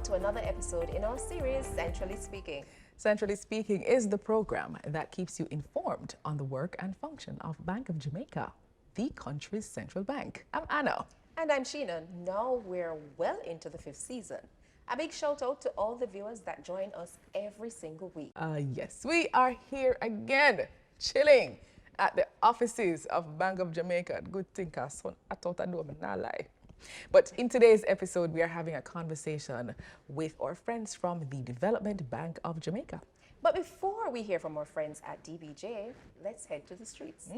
to another episode in our series, Centrally Speaking. Centrally Speaking is the program that keeps you informed on the work and function of Bank of Jamaica, the country's central bank. I'm Anna. And I'm Sheena. Now we're well into the 5th season. A big shout out to all the viewers that join us every single week. Yes, we are here again, chilling at the offices of Bank of Jamaica. Good thinker, son, I thought I do, but not lie. But in today's episode, we are having a conversation with our friends from the Development Bank of Jamaica. But before we hear from our friends at DBJ, let's head to the streets.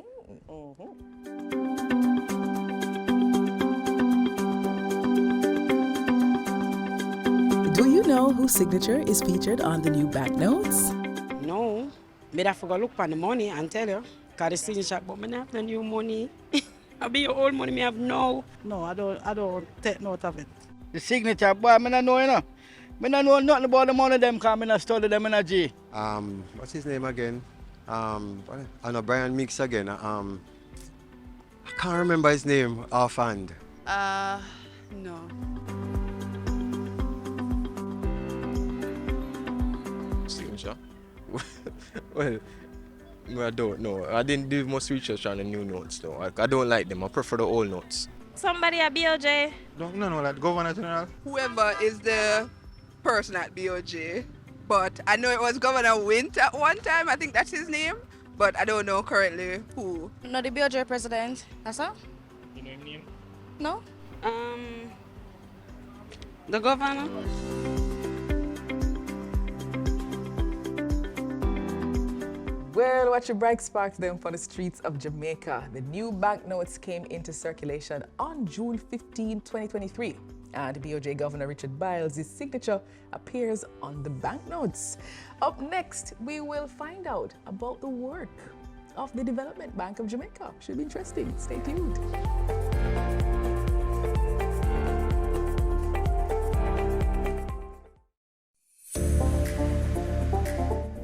Do you know whose signature is featured on the new banknotes? No, but I forgot look for the money and tell you. Cause the signature, but I have the new money. I be your old money, me have now. No, I don't take note of it. The signature, boy, I don't know, you know. I don't know nothing about the money them, because I don't study them in a G. What's his name again? I know Brian Mix again. I can't remember his name offhand. No. Signature? Well, I don't know. I didn't do much research on the new notes though. I don't like them. I prefer the old notes. Somebody at BOJ. Don't know that Governor General. Whoever is the person at BOJ. But I know it was Governor Wint at one time. I think that's his name. But I don't know currently who. No, the BOJ president. That's all? You know his name? No? The governor. Well, watch your bright sparks then for the streets of Jamaica. The new banknotes came into circulation on June 15, 2023. And BOJ Governor Richard Biles' signature appears on the banknotes. Up next, we will find out about the work of the Development Bank of Jamaica. Should be interesting. Stay tuned.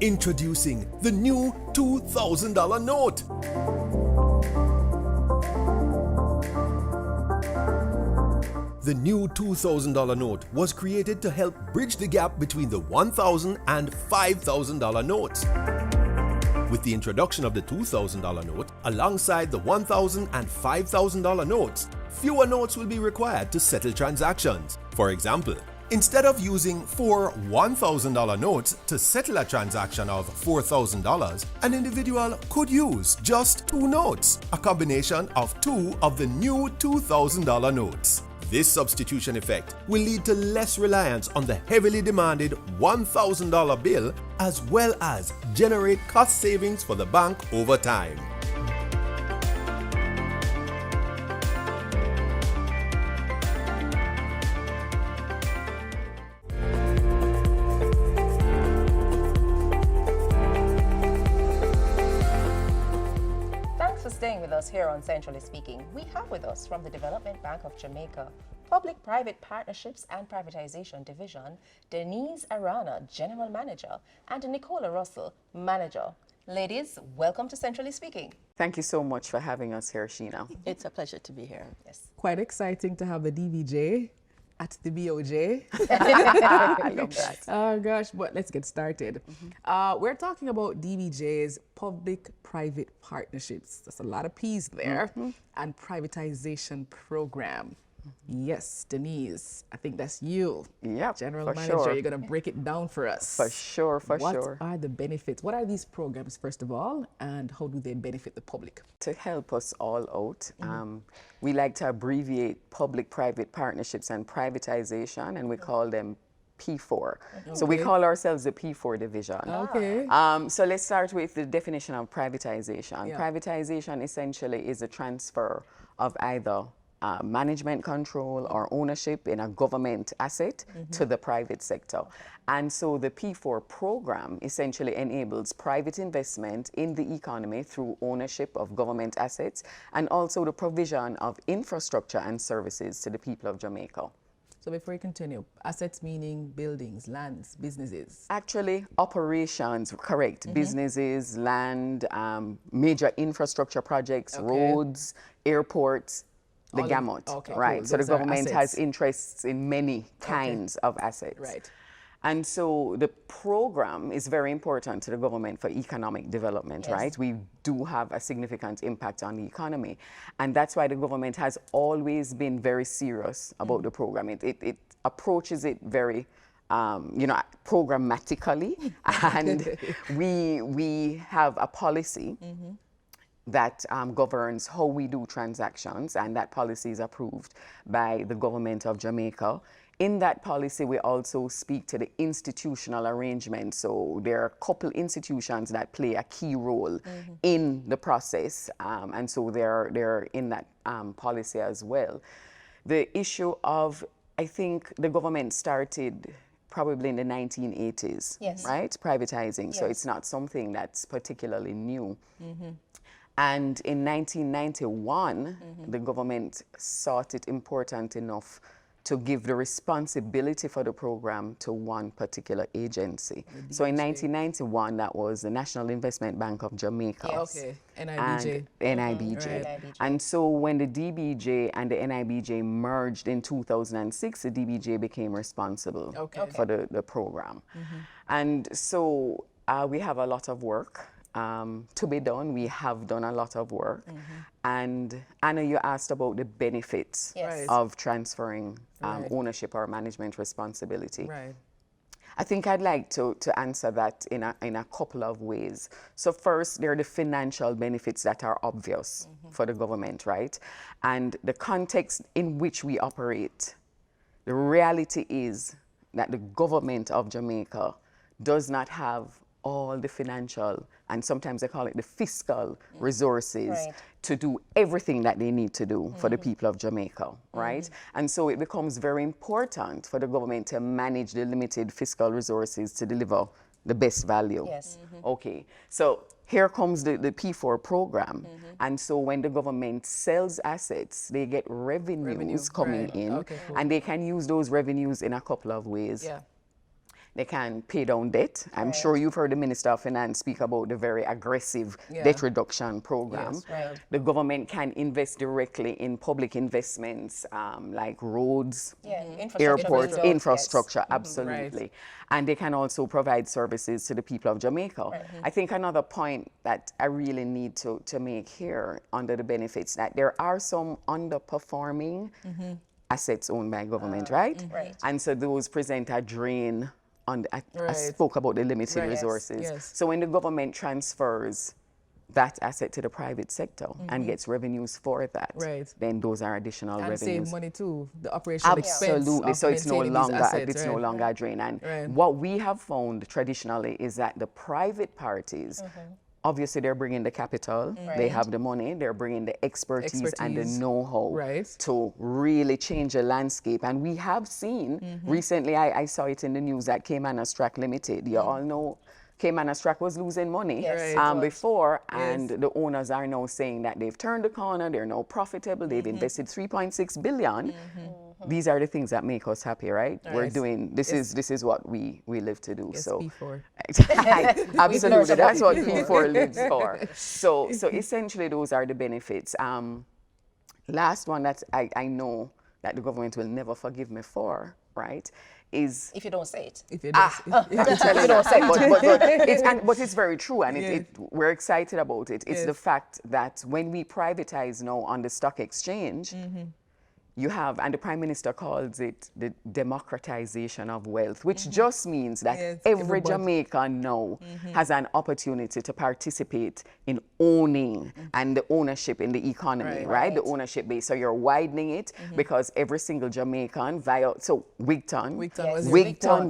Introducing the new $2,000 note. The new $2,000 note was created to help bridge the gap between the $1,000 and $5,000 notes. With the introduction of the $2,000 note, alongside the $1,000 and $5,000 notes, fewer notes will be required to settle transactions. For example, instead of using 4 $1,000 notes to settle a transaction of $4,000, an individual could use just 2 notes, a combination of 2 of the new $2,000 notes. This substitution effect will lead to less reliance on the heavily demanded $1,000 bill, as well as generate cost savings for the bank over time. Staying with us here on Centrally Speaking, we have with us from the Development Bank of Jamaica, Public-Private Partnerships and Privatization Division, Denise Arana, General Manager, and Nicola Russell, Manager. Ladies, welcome to Centrally Speaking. Thank you so much for having us here, Sheena. It's a pleasure to be here. Yes. Quite exciting to have the DBJ at the BOJ. I love that. Oh gosh, but let's get started. We're talking about DBJ's public-private partnerships. There's a lot of P's there. And privatization program. Yes, Denise, I think that's you. Yep, General for Manager, sure. you're going to break it down for us. For sure, for What sure. are the benefits? What are these programs, first of all, and how do they benefit the public? To help us all out, we like to abbreviate public-private partnerships and privatization, and we call them P4. So we call ourselves the P4 division. Okay. So let's start with the definition of privatization. Yeah. Privatization essentially is a transfer of either management control or ownership in a government asset to the private sector. And so the P4 program essentially enables private investment in the economy through ownership of government assets and also the provision of infrastructure and services to the people of Jamaica. So before you continue, assets meaning buildings, lands, businesses? Actually, operations, correct. Businesses, land, major infrastructure projects, roads, airports, The gamut, okay, right? cool. So the Those are government has assets. interests in many kinds of assets. Right. And so the program is very important to the government for economic development, Yes. right? We do have a significant impact on the economy. And that's why the government has always been very serious about the program. It approaches it very, programmatically. And we have a policy that governs how we do transactions, and that policy is approved by the government of Jamaica. In that policy, we also speak to the institutional arrangement. So there are a couple institutions that play a key role in the process, and so they're in that policy as well. The issue of, I think the government started probably in the 1980s, Yes. right? Privatizing, so Yes. it's not something that's particularly new. And in 1991, the government thought it important enough to give the responsibility for the program to one particular agency. So in 1991, that was the National Investment Bank of Jamaica. Yes. Okay, NIBJ. And NIBJ. Right. NIBJ. And so when the DBJ and the NIBJ merged in 2006, the DBJ became responsible for the program. And so we have a lot of work to be done. We have done a lot of work. And Anna, you asked about the benefits Yes. of transferring ownership or management responsibility. Right. I think I'd like to answer that in a couple of ways. So first, there are the financial benefits that are obvious for the government, right? And the context in which we operate, the reality is that the government of Jamaica does not have all the financial, and sometimes they call it the fiscal resources to do everything that they need to do for the people of Jamaica, right? And so it becomes very important for the government to manage the limited fiscal resources to deliver the best value. Yes. Okay, so here comes the P4 program. And so when the government sells assets, they get revenues coming in, and they can use those revenues in a couple of ways. Yeah. They can pay down debt. I'm sure you've heard the Minister of Finance speak about the very aggressive debt reduction program. Yes, right. The government can invest directly in public investments like roads, airports, infrastructure, absolutely. And they can also provide services to the people of Jamaica. I think another point that I really need to make here under the benefits, that there are some underperforming assets owned by government, right? Right. And so those present a drain on I spoke about the limited resources. Yes. So when the government transfers that asset to the private sector and gets revenues for that, then those are additional and revenues. save money too, the operational expense. Absolutely. So it's no maintaining longer these assets, it's no longer a drain. And what we have found traditionally is that the private parties, obviously they're bringing the capital, they have the money, they're bringing the expertise and the know-how to really change the landscape. And we have seen, recently I saw it in the news that Cayman Strack Limited, you all know Cayman Strack was losing money before, and the owners are now saying that they've turned the corner, they're now profitable, they've invested 3.6 billion. These are the things that make us happy, right? We're doing, this is what we live to do. Yes, so P4. Absolutely, that's what P4 lives for. So essentially those are the benefits. Last one that I know that the government will never forgive me for, right, is... If you don't say it. If you don't, I'm telling you, but it's very true, and we're excited about it. It's the fact that when we privatize now on the stock exchange, you have, and the Prime Minister calls it the democratization of wealth, which just means that every Jamaican now has an opportunity to participate in owning and the ownership in the economy, right? The ownership base. So you're widening it because every single Jamaican so Wigton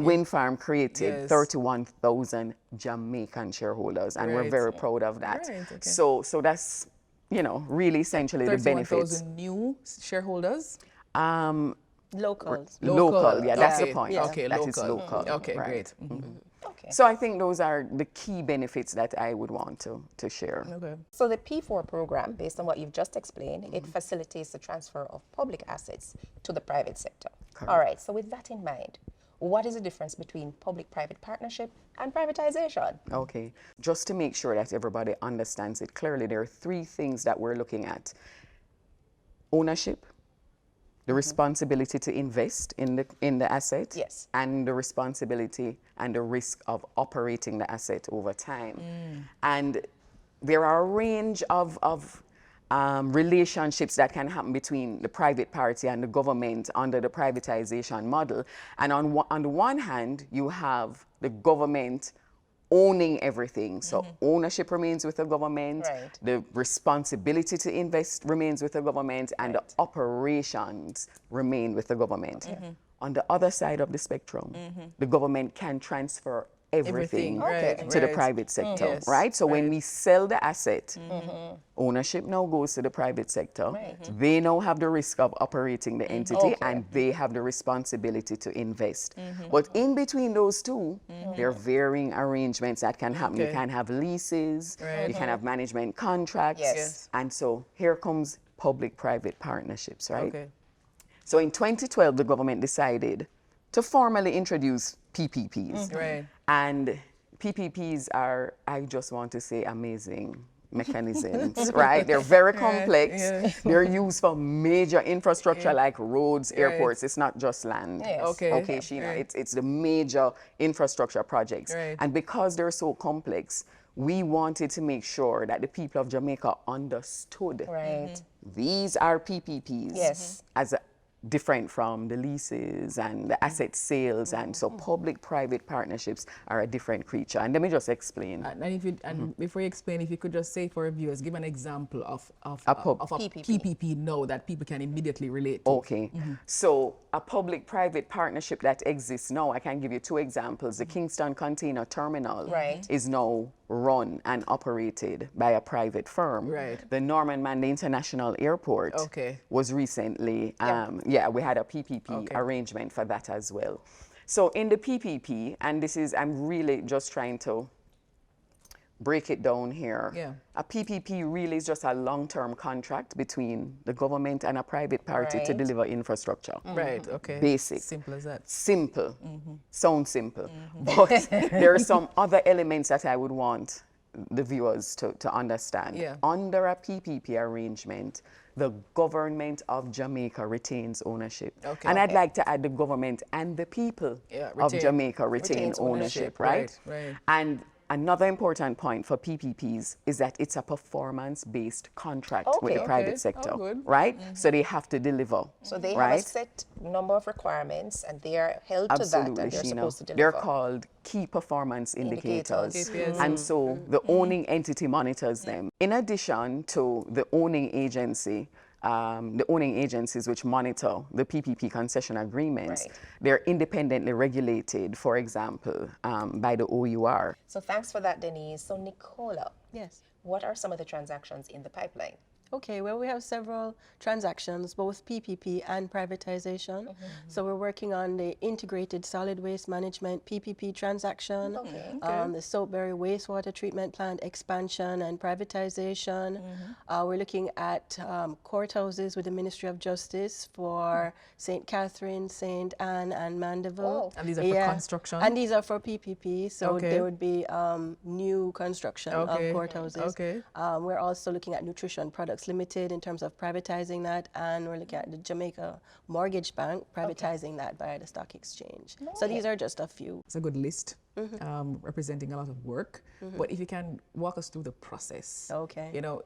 Wind Farm created 31,000 Jamaican shareholders, and we're very proud of that. So that's, you know, really essentially the benefits. 31,000 new shareholders? Local, yeah, that's the point. Okay, that local. is local. Okay, great. So I think those are the key benefits that I would want to share. Okay. So the P4 program, based on what you've just explained, it facilitates the transfer of public assets to the private sector. All right, so with that in mind, what is the difference between public-private partnership and privatization? Okay, just to make sure that everybody understands it clearly, there are three things that we're looking at: ownership, the responsibility to invest in the asset, Yes. and the responsibility and the risk of operating the asset over time. And there are a range of relationships that can happen between the private party and the government under the privatization model. And on the one hand, you have the government owning everything. So ownership remains with the government, Right. the responsibility to invest remains with the government, and the operations remain with the government. On the other side of the spectrum, the government can transfer everything right, to the right. private sector, Yes, right? So when right. we sell the asset, ownership now goes to the private sector. Right. They now have the risk of operating the entity, and they have the responsibility to invest. But in between those two, there are varying arrangements that can happen. You Okay. can have leases, Right. you can have management contracts. Yes. And so here comes public-private partnerships, right? Okay. So in 2012, the government decided to formally introduce PPPs. Right. And PPPs are, I just want to say, amazing mechanisms, right? They're very complex. yes. They're used for major infrastructure like roads, Right. airports. It's not just land. Yes. Okay, Okay. Sheena, Right. it's the major infrastructure projects. Right. And because they're so complex, we wanted to make sure that the people of Jamaica understood Right. these are PPPs Yes. as different from the leases and the asset sales, and so public-private partnerships are a different creature. And let me just explain. And if you, and before you explain, if you could just say for our viewers, give an example of a PPP. PPP now that people can immediately relate to. Okay, so a public-private partnership that exists now, I can give you two examples. The Kingston Container Terminal Right. is now run and operated by a private firm. Right. The Norman Mandela International Airport Okay. was recently, we had a PPP Okay. arrangement for that as well. So in the PPP, and this is, I'm really just trying to break it down here. Yeah. A PPP really is just a long-term contract between the government and a private party to Right. deliver infrastructure. Right, okay. Basic. Simple as that. Simple. Sounds simple. But there are some other elements that I would want the viewers to understand. Yeah. Under a PPP arrangement, the government of Jamaica retains ownership. Okay. And I'd like to add the government and the people of retain- Jamaica retain retains ownership, ownership, right? right. And another important point for PPPs is that it's a performance-based contract with the Okay. private Okay. sector, Oh, good. right? So they have to deliver. So they right? have a set number of requirements, and they are held to that, Absolutely, and they're Sheena. supposed to They're deliver. called key performance indicators. KPIs. And so the owning entity monitors them. In addition to the owning agency, the owning agencies which monitor the PPP concession agreements, Right. they're independently regulated, for example, by the OUR. So thanks for that, Denise. So Nicola, Yes. what are some of the transactions in the pipeline? Okay, well, we have several transactions, both PPP and privatization. So we're working on the integrated solid waste management PPP transaction, the Soapberry wastewater treatment plant expansion and privatization. We're looking at courthouses with the Ministry of Justice for St. Catherine, St. Anne, and Mandeville. Oh. And these are for construction? And these are for PPP, so Okay. there would be new construction Okay. of courthouses. Okay. We're also looking at Nutrition Products Limited in terms of privatizing that, and we're looking at the Jamaica Mortgage Bank privatizing that via the stock exchange. So these are just a few. It's a good list, representing a lot of work. But if you can walk us through the process. Okay. You know,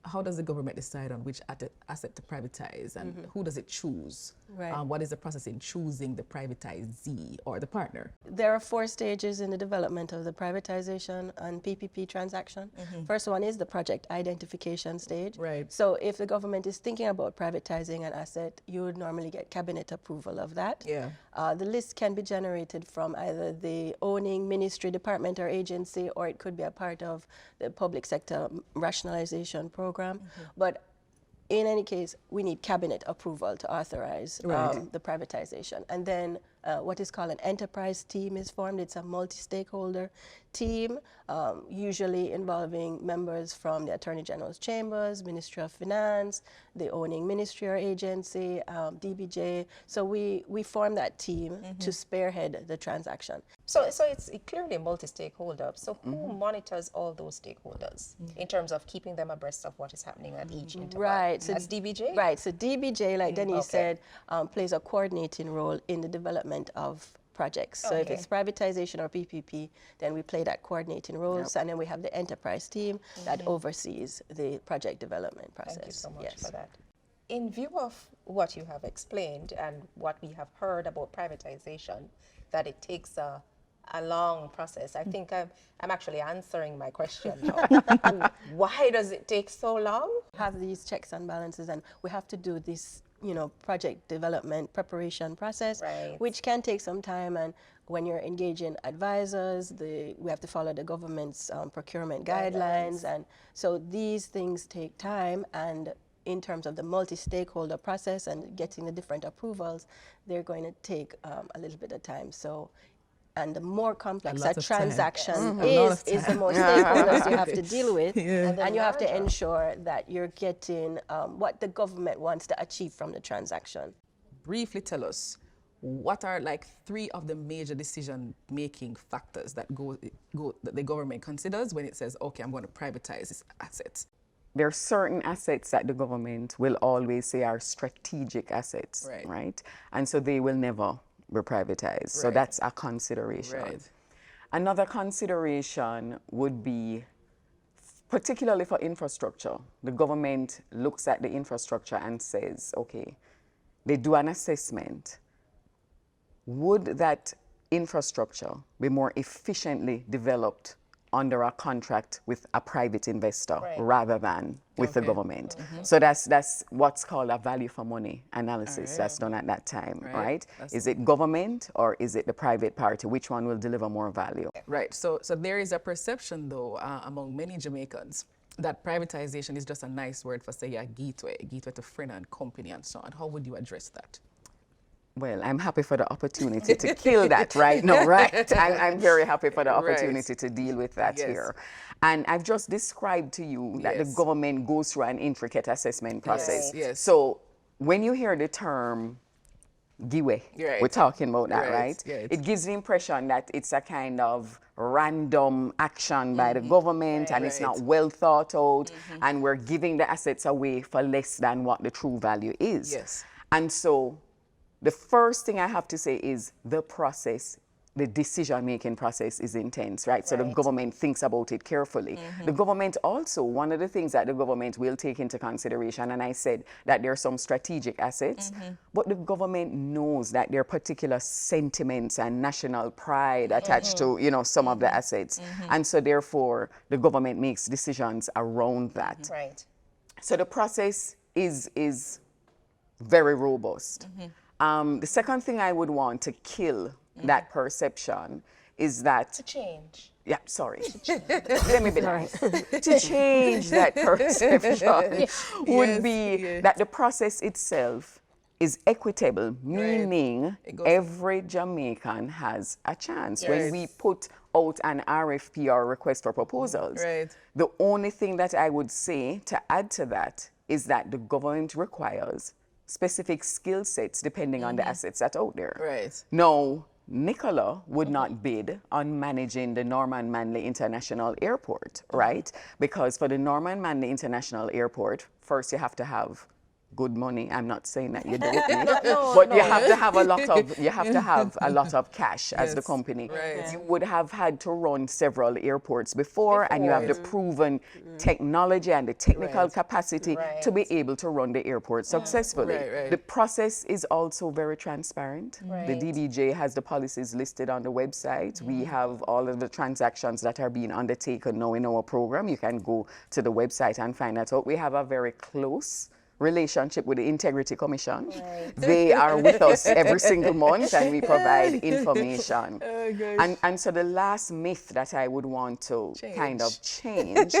how does the government decide on which asset to privatize, and who does it choose? Right. What is the process in choosing the privatizee or the partner? There are 4 stages in the development of the privatization and PPP transaction. First one is the project identification stage. Right. So if the government is thinking about privatizing an asset, you would normally get cabinet approval of that. Yeah. The list can be generated from either the owning ministry, department, or agency, or it could be a part of the public sector rationalization program. But in any case, we need cabinet approval to authorize Right. the privatization. And then what is called an enterprise team is formed. It's a multi-stakeholder team, usually involving members from the Attorney General's chambers, Ministry of Finance, the owning ministry or agency, DBJ. So we form that team to spearhead the transaction. So it's clearly multi-stakeholder. So who monitors all those stakeholders in terms of keeping them abreast of what is happening at each interval? Right. So That's DBJ? Right. So DBJ, like Denise Okay. said, plays a coordinating role in the development of projects. So if Okay. it's privatization or PPP, then we play that coordinating roles, and then we have the enterprise team that oversees the project development process. Thank you so much Yes. for that. In view of what you have explained and what we have heard about privatization, that it takes a long process, I think I'm actually answering my question now. Why does it take so long? Have these checks and balances, and we have to do this, project development preparation process, which can take some time. And when you're engaging advisors, we have to follow the government's procurement guidelines, and so these things take time. And in terms of the multi-stakeholder process and getting the different approvals, they're going to take a little bit of time. So, and the more complex a transaction is the more stakeholders you have to deal with, and you have to ensure that you're getting what the government wants to achieve from the transaction. Briefly tell us, what are like 3 of the major decision-making factors that that the government considers when it says, okay, I'm going to privatize this asset? There are certain assets that the government will always say are strategic assets, right? And so they will never be privatized. So that's a consideration. Another consideration would be, particularly for infrastructure, the government looks at the infrastructure and says, okay, they do an assessment. Would that infrastructure be more efficiently developed under a contract with a private investor rather than with the government? So that's what's called a value for money analysis that's done at that time, right? Is it government or is it the private party? Which one will deliver more value? Right. So there is a perception, though, among many Jamaicans that privatization is just a nice word for, say, a gateway to friend and company and so on. How would you address that? Well, I'm happy for the opportunity to kill that right now, right? I'm very happy for the opportunity to deal with that here. And I've just described to you that the government goes through an intricate assessment process. So when you hear the term giwe, we're talking about that, right? It gives the impression that it's a kind of random action by the government and it's not well thought out and we're giving the assets away for less than what the true value is. And so the first thing I have to say is the process, the decision-making process is intense, right? So the government thinks about it carefully. The government also, one of the things that the government will take into consideration, and I said that there are some strategic assets, but the government knows that there are particular sentiments and national pride attached to, some of the assets. And so therefore, the government makes decisions around that. So the process is very robust. The second thing I would want to kill that perception is that... To change. Yeah, sorry. Let me be nice. To change that perception would be that the process itself is equitable, meaning every Jamaican has a chance. When we put out an RFP or request for proposals, the only thing that I would say to add to that is that the government requires specific skill sets depending on the assets that are out there. Now, Nicola would not bid on managing the Norman Manley International Airport, right? Because for the Norman Manley International Airport, first you have to have good money. I'm not saying that you don't need, but you have to have a lot of cash as the company. You would have had to run several airports before and you have the proven technology and the technical capacity to be able to run the airport successfully. The process is also very transparent. The DBJ has the policies listed on the website. We have all of the transactions that are being undertaken now in our program. You can go to the website and find that out. We have a very close relationship with the Integrity Commission. They are with us every single month and we provide information. And so the last myth that I would want to kind of change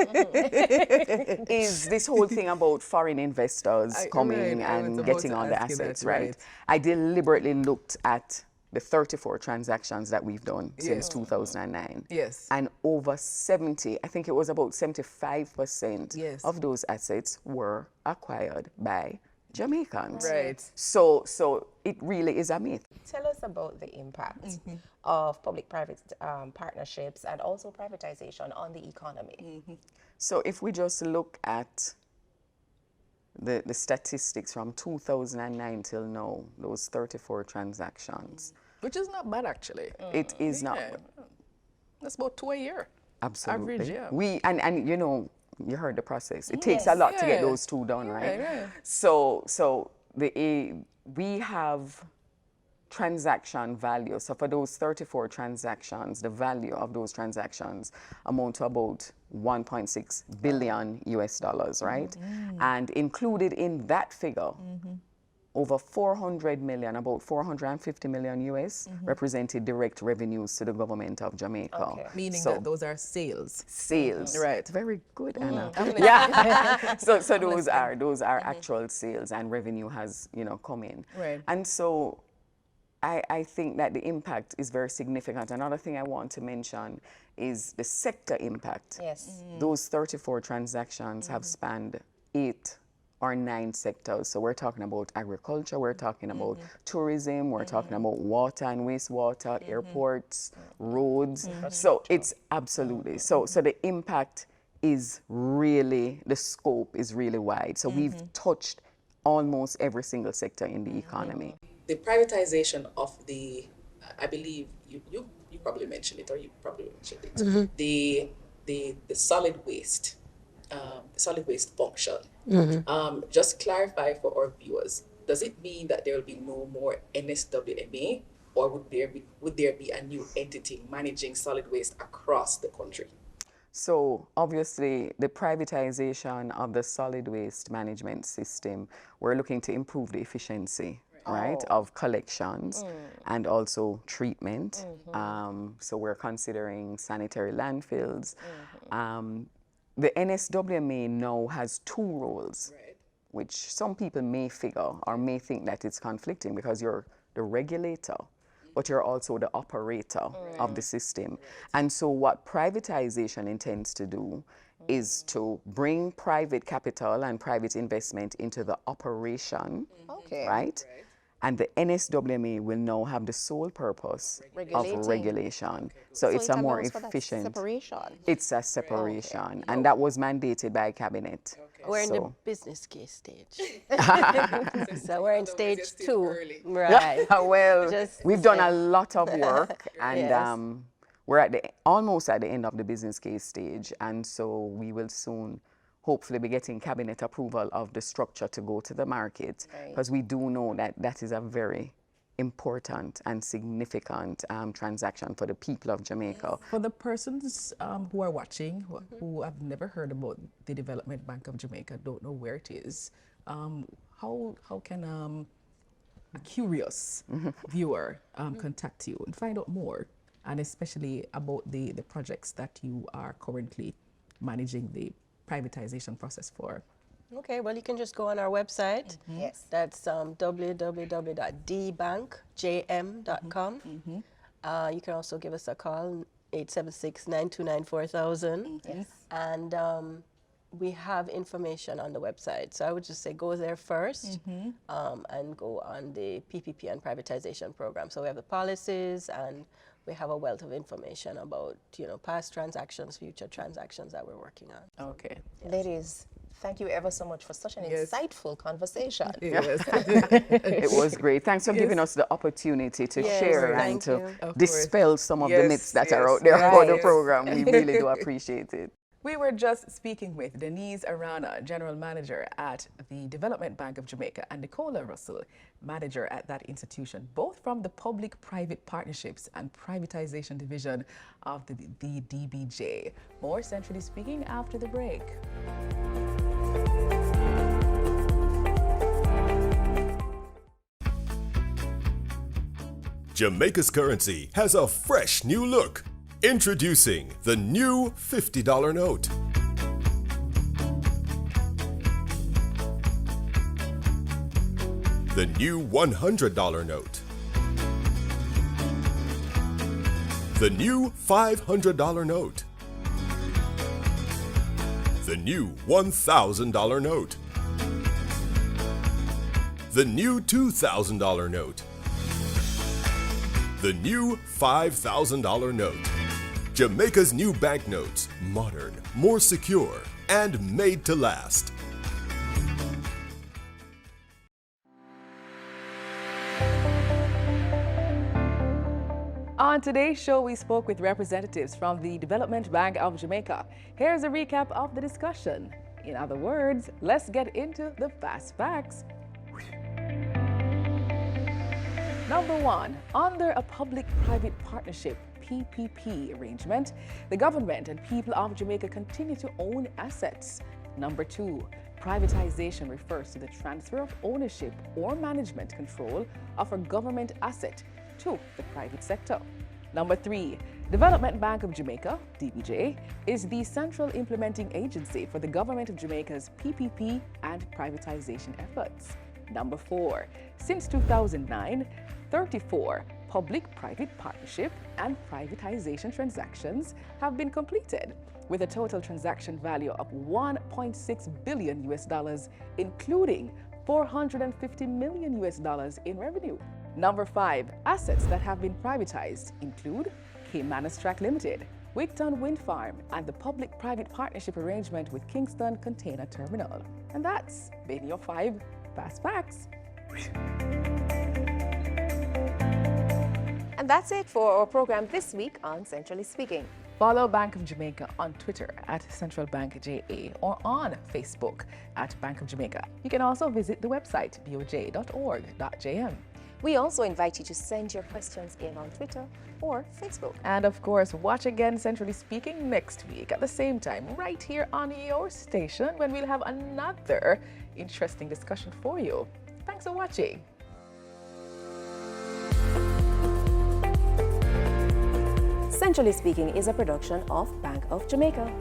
is this whole thing about foreign investors coming and getting on the assets, right? I deliberately looked at the 34 transactions that we've done since 2009. And over 70, I think it was about 75% of those assets were acquired by Jamaicans. Right. So it really is a myth. Tell us about the impact of public-private partnerships and also privatization on the economy. So if we just look at the statistics from 2009 till now, those 34 transactions. Which is not bad, actually. It is not. That's about 2 a year. Absolutely. Average, yeah. And you know, you heard the process. It takes a lot to get those 2 done, right? So we have transaction value. So for those 34 transactions, the value of those transactions amount to about 1.6 billion US dollars, right? And included in that figure, over 400 million, about 450 million US, represented direct revenues to the government of Jamaica. Meaning that those are sales. Sales. Right. Very good, Anna. Yeah. so those are actual sales, and revenue has, you know, come in. Right. And so I think that the impact is very significant. Another thing I want to mention is the sector impact. Yes. Those 34 transactions have spanned 8 or 9 sectors. So we're talking about agriculture, we're talking about tourism, we're talking about water and wastewater, airports, roads. So it's absolutely, so the impact is really, the scope is really wide. So we've touched almost every single sector in the economy. The privatization of the, I believe you probably mentioned it, or you probably mentioned it, the solid waste function. Just clarify for our viewers, does it mean that there will be no more NSWMA, or would there be a new entity managing solid waste across the country? So obviously the privatization of the solid waste management system, we're looking to improve the efficiency, right, of collections and also treatment. So we're considering sanitary landfills. The NSWMA now has 2 roles, which some people may figure or may think that it's conflicting, because you're the regulator, but you're also the operator of the system. And so what privatization intends to do is to bring private capital and private investment into the operation, right? And the NSWMA will now have the sole purpose of regulation. So it's a more efficient. Separation. It's a separation, and that was mandated by cabinet. We're in the business case stage. So we're in stage 2. Right. Well, we've done a lot of work, and we're almost at the end of the business case stage, and so we will soon hopefully be getting cabinet approval of the structure to go to the market, because we do know that that is a very important and significant transaction for the people of Jamaica. For the persons who are watching, who have never heard about the Development Bank of Jamaica, don't know where it is, how can a curious viewer contact you and find out more, and especially about the projects that you are currently managing the privatization process for? Okay, well, you can just go on our website. Yes. That's www.dbankjm.com. You can also give us a call, 876-929-4000. Yes. And we have information on the website. So I would just say go there first and go on the PPP and privatization program. So we have the policies, and we have a wealth of information about, you know, past transactions, future transactions that we're working on. Okay. Yes. Ladies, thank you ever so much for such an insightful conversation. Yes. It was great. Thanks for giving us the opportunity to share and to dispel some of the myths that are out there about the program. We really do appreciate it. We were just speaking with Denise Arana, General Manager at the Development Bank of Jamaica, and Nicola Russell, Manager at that institution, both from the Public-Private Partnerships and Privatization Division of the DBJ. More Centrally Speaking after the break. Jamaica's currency has a fresh new look. Introducing the new $50 note. The new $100 note. The new $500 note. The new $1,000 note. The new $2,000 note. The new $5,000 note. Jamaica's new banknotes, modern, more secure, and made to last. On today's show, we spoke with representatives from the Development Bank of Jamaica. Here's a recap of the discussion. In other words, let's get into the fast facts. Number 1, under a public-private partnership, PPP arrangement, the government and people of Jamaica continue to own assets. Number 2, privatization refers to the transfer of ownership or management control of a government asset to the private sector. Number 3, Development Bank of Jamaica, DBJ, is the central implementing agency for the Government of Jamaica's PPP and privatization efforts. Number 4, since 2009, 34 public-private partnership and privatization transactions have been completed, with a total transaction value of $1.6 billion, including $450 million in revenue. Number 5, assets that have been privatized include Caymanas Track Limited, Wigton Wind Farm, and the public-private partnership arrangement with Kingston Container Terminal. And that's been your 5 fast facts. And that's it for our program this week on Centrally Speaking. Follow Bank of Jamaica on Twitter at Central Bank JA or on Facebook at Bank of Jamaica. You can also visit the website boj.org.jm. We also invite you to send your questions in on Twitter or Facebook. And of course, watch again Centrally Speaking next week at the same time right here on your station when we'll have another interesting discussion for you. Thanks for watching. Centrally Speaking is a production of Bank of Jamaica.